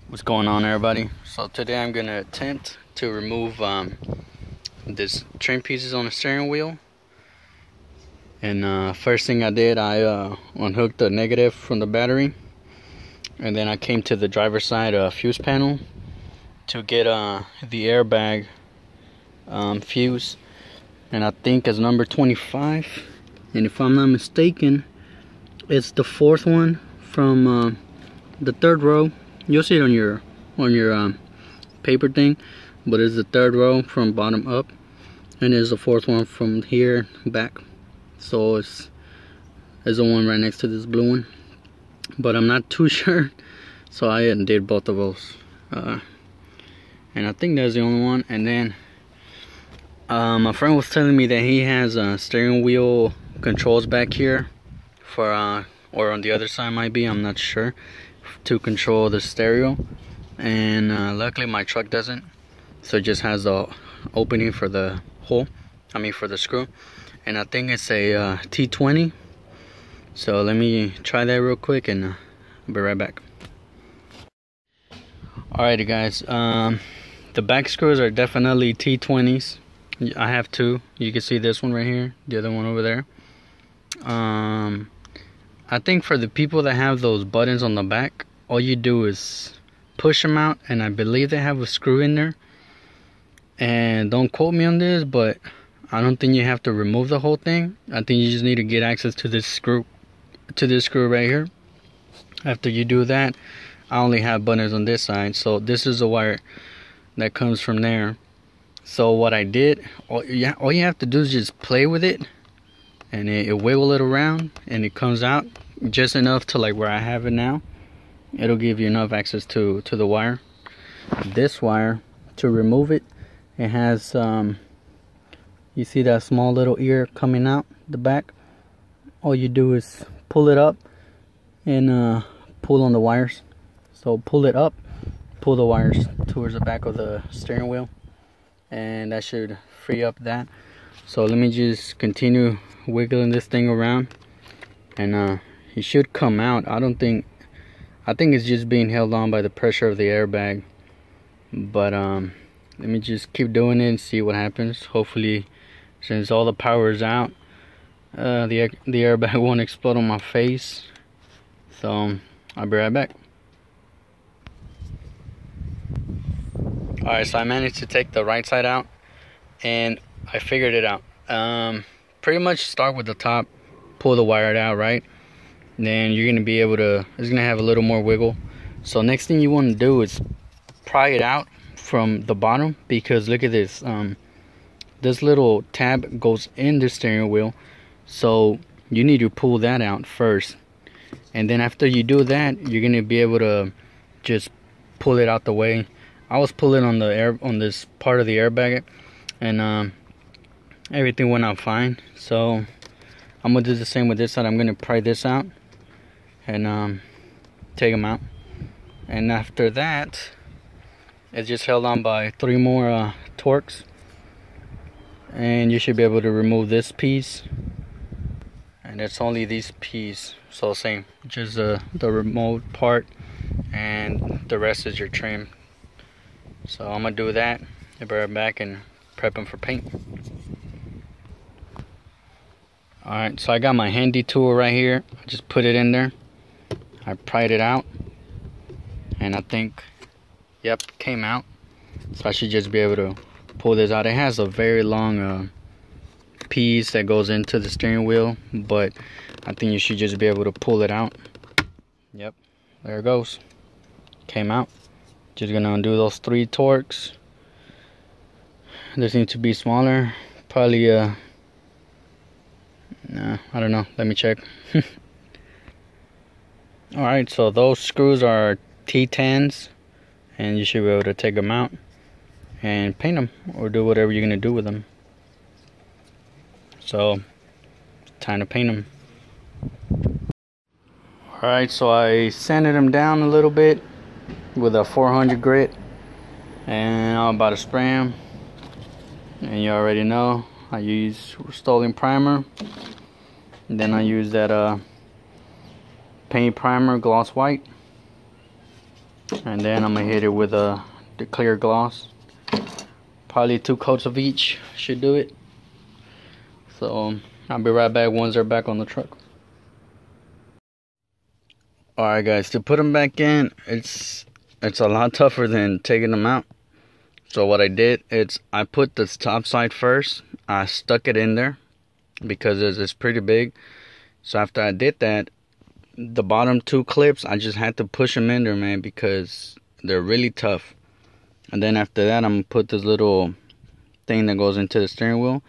What's going on, everybody? So today I'm gonna attempt to remove this trim pieces on the steering wheel. And first thing I did, I unhooked the negative from the battery, and then I came to the driver's side fuse panel to get the airbag fuse, and I think it's number 25, and if I'm not mistaken it's the fourth one from the third row. You'll see it on your paper thing, but it's the third row from bottom up, and it's the fourth one from here back. So it's the one right next to this blue one, but I'm not too sure, so I did both of those, and I think that's the only one. And then my friend was telling me that he has steering wheel controls back here for or on the other side, might be, I'm not sure, to control the stereo. And luckily my truck doesn't, so it just has the opening for the hole, for the screw. And I think it's a T20. So let me try that real quick, and I'll be right back. Alrighty guys, the back screws are definitely T20s. I have two. You can see this one right here, the other one over there. I think for the people that have those buttons on the back, all you do is push them out, and I believe they have a screw in there. And don't quote me on this, but I don't think you have to remove the whole thing. I think you just need to get access to this screw right here. After you do that, I only have buttons on this side, so this is the wire that comes from there. So what I did, all you have to do is just play with it, and it wiggle it around, and it comes out just enough to like where I have it now. It'll give you enough access to the wire. This wire, to remove it, it has you see that small little ear coming out the back. All you do is pull it up and pull on the wires. So pull it up, pull the wires towards the back of the steering wheel, and that should free up that. So let me just continue wiggling this thing around, and it should come out. I think it's just being held on by the pressure of the airbag, but let me just keep doing it and see what happens. Hopefully, since all the power is out, the airbag won't explode on my face. So I'll be right back. Alright, so I managed to take the right side out, and I figured it out. Pretty much start with the top, pull the wire out, right? Then you're gonna be able to, it's gonna have a little more wiggle. So next thing you want to do is pry it out from the bottom, because look at this, this little tab goes in the steering wheel, so you need to pull that out first. And then after you do that, you're gonna be able to just pull it out the way. I was pulling on on this part of the airbag, and everything went out fine. So I'm gonna do the same with this side. I'm gonna pry this out and take them out, and after that it's just held on by 3 more torques, and you should be able to remove this piece. And it's only these pieces, so same, just the remote part, and the rest is your trim. So I'm gonna do that, I'll be right back and prep them for paint. Alright, so I got my handy tool right here. I just put it in there, I pried it out, and I think, yep, came out. So I should just be able to pull this out. It has a very long piece that goes into the steering wheel, but I think you should just be able to pull it out. Yep, there it goes, came out. Just gonna undo those 3 torques. This needs to be smaller, probably nah, I don't know, let me check. Alright, so those screws are T10s, and you should be able to take them out and paint them, or do whatever you're gonna do with them. So time to paint them. Alright, so I sanded them down a little bit with a 400 grit, and I'm about to spray them. And you already know I use Rust-Oleum primer, and then I use that paint primer, gloss white. And then I'm gonna hit it with the clear gloss. Probably 2 coats of each should do it. So I'll be right back once they're back on the truck. Alright guys, to put them back in, it's a lot tougher than taking them out. So what I did is I put the top side first. I stuck it in there because it's pretty big. So after I did that, the bottom 2 clips, I just had to push them in there, man, because they're really tough. And then after that, I'm gonna put this little thing that goes into the steering wheel,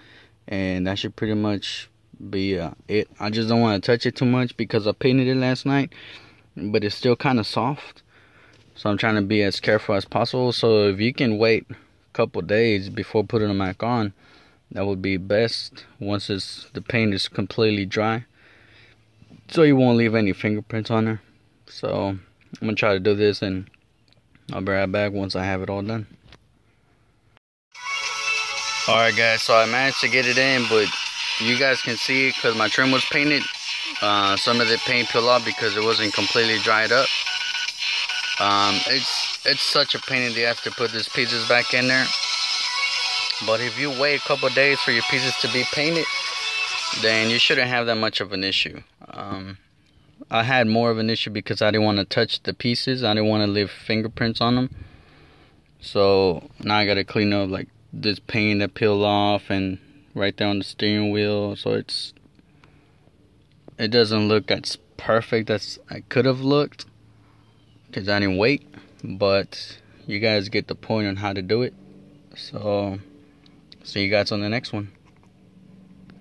and that should pretty much be it. I just don't want to touch it too much because I painted it last night, but it's still kind of soft. So I'm trying to be as careful as possible. So if you can wait a couple days before putting them back on, that would be best once the paint is completely dry, so you won't leave any fingerprints on there. So I'm gonna try to do this, and I'll be right back once I have it all done. Alright guys, so I managed to get it in, but you guys can see because my trim was painted, some of the paint peeled off because it wasn't completely dried up. It's such a pain in the ass to put these pieces back in there. But if you wait a couple days for your pieces to be painted, then you shouldn't have that much of an issue. I had more of an issue because I didn't want to touch the pieces. I didn't want to leave fingerprints on them. So now I got to clean up like this paint that peeled off and right there on the steering wheel. So it doesn't look as perfect as I could have looked because I didn't wait. But you guys get the point on how to do it. So see you guys on the next one.